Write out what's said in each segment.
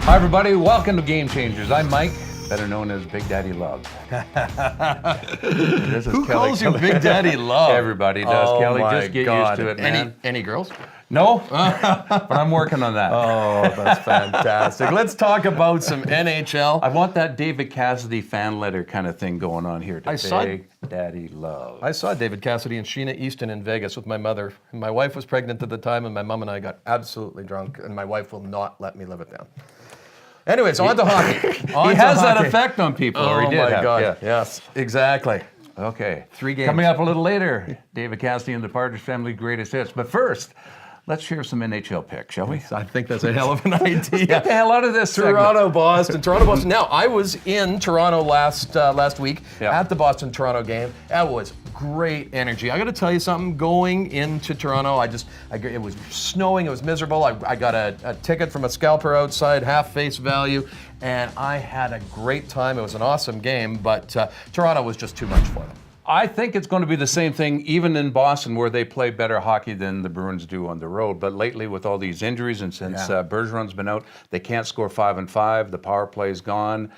Hi, everybody. Welcome to Game Changers. I'm Mike, better known as Big Daddy Love. This is Who Kelly. calls you Big Daddy Love? Everybody does, Oh Kelly. my Just get God. used to it, man. Any girls? No, but I'm working on that. Oh, that's fantastic. Let's talk about some NHL. I want that David Cassidy fan letter kind of thing going on here. I saw- Big Daddy Love. I saw David Cassidy and Sheena Easton in Vegas with my mother. My wife was pregnant at the time, and my mom and I got absolutely drunk, and my wife will not let me live it down. Anyways, on to hockey. He has that effect on people, or he Oh did my have, God! yeah. Yes, exactly. Okay. 3 games. Coming up a little later, David Cassidy and the Partridge Family greatest hits. But first, let's share some NHL picks, shall we? I think that's a hell of an idea. Get the hell out of this segment. Toronto, Boston. Now, I was in Toronto last week at the Boston-Toronto game. That was great energy. I got to tell you something. Going into Toronto, it was snowing. It was miserable. I got a ticket from a scalper outside, half face value, and I had a great time. It was an awesome game, but Toronto was just too much for them. I think it's going to be the same thing even in Boston, where they play better hockey than the Bruins do on the road. But lately, with all these injuries, and since Bergeron's been out, they can't score 5-on-5. The power play's gone.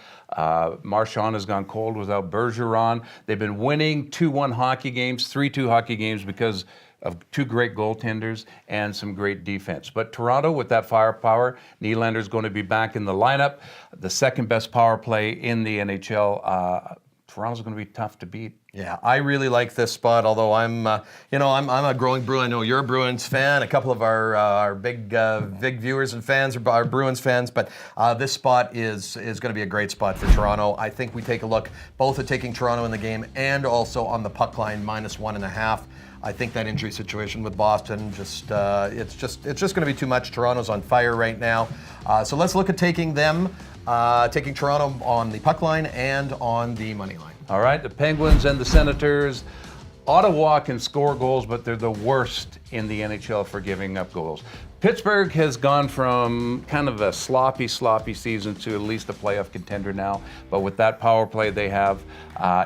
Marchand has gone cold without Bergeron. They've been winning 2-1 hockey games, 3-2 hockey games because of 2 great goaltenders and some great defense. But Toronto, with that firepower, Nylander's going to be back in the lineup. The second best power play in the NHL. Toronto's going to be tough to beat. Yeah, I really like this spot. Although I'm a growing Bruin. I know you're a Bruins fan. A couple of our big viewers and fans are Bruins fans. But this spot is going to be a great spot for Toronto. I think we take a look both at taking Toronto in the game and also on the puck line -1.5. I think that injury situation with Boston it's just going to be too much. Toronto's on fire right now. So let's look at taking Toronto on the puck line and on the money line. All right, the Penguins and the Senators. Ottawa can score goals, but they're the worst in the NHL for giving up goals. Pittsburgh has gone from kind of a sloppy season to at least a playoff contender now. But with that power play they have,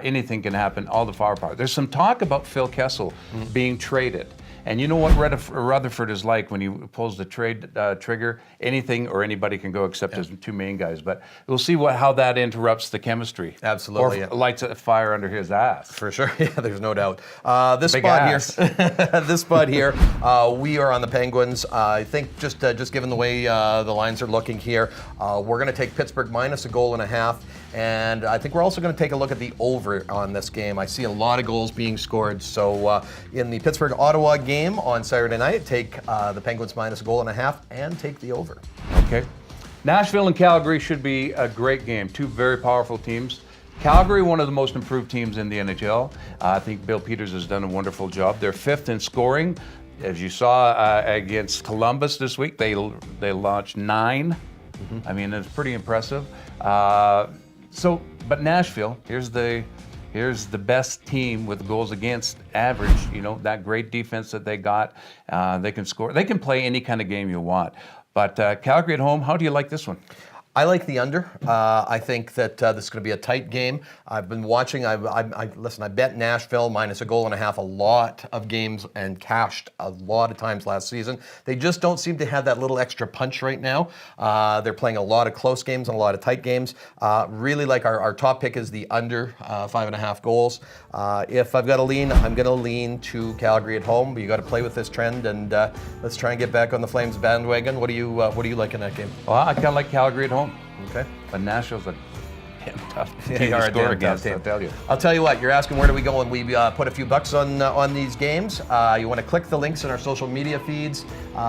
anything can happen, all the firepower. There's some talk about Phil Kessel being traded. And you know what Rutherford is like when he pulls the trade trigger. Anything or anybody can go except his 2 main guys. But we'll see how that interrupts the chemistry. Absolutely. Or lights a fire under his ass. For sure. Yeah, there's no doubt. This Big spot ass. here, we are on the Penguins. I think just given the way the lines are looking here, we're going to take Pittsburgh -1.5. And I think we're also going to take a look at the over on this game. I see a lot of goals being scored. So in the Pittsburgh-Ottawa game on Saturday night, take the Penguins -1.5 and take the over. Okay. Nashville and Calgary should be a great game. 2 very powerful teams. Calgary, one of the most improved teams in the NHL. I think Bill Peters has done a wonderful job. They're 5th in scoring. As you saw against Columbus this week, they launched 9. I mean, it's pretty impressive. But Nashville, here's the best team with goals against average. You know, that great defense that they got. They can score. They can play any kind of game you want. But Calgary at home, how do you like this one? I like the under. I think that this is going to be a tight game. I've been watching. Listen, I bet Nashville -1.5 a lot of games and cashed a lot of times last season. They just don't seem to have that little extra punch right now. They're playing a lot of close games and a lot of tight games. Really like our top pick is the under 5.5 goals. If I've got to lean, I'm going to lean to Calgary at home. But you got to play with this trend, and let's try and get back on the Flames bandwagon. What do you like in that game? Well, I kind of like Calgary at home. Okay. But Nashville's a damn tough team They are to a score damn against, tough I'll team. tell you. I'll tell you what, you're asking where do we go when we put a few bucks on these games. You want to click the links in our social media feeds,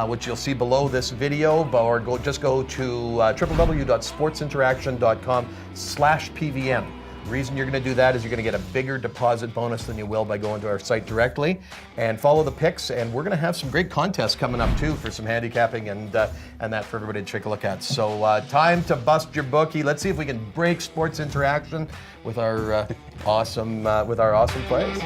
which you'll see below this video, or go to www.sportsinteraction.com/PVM. The reason you're going to do that is you're going to get a bigger deposit bonus than you will by going to our site directly. And follow the picks, and we're going to have some great contests coming up too for some handicapping and that for everybody to take a look at. So time to bust your bookie. Let's see if we can break Sports Interaction with our awesome plays.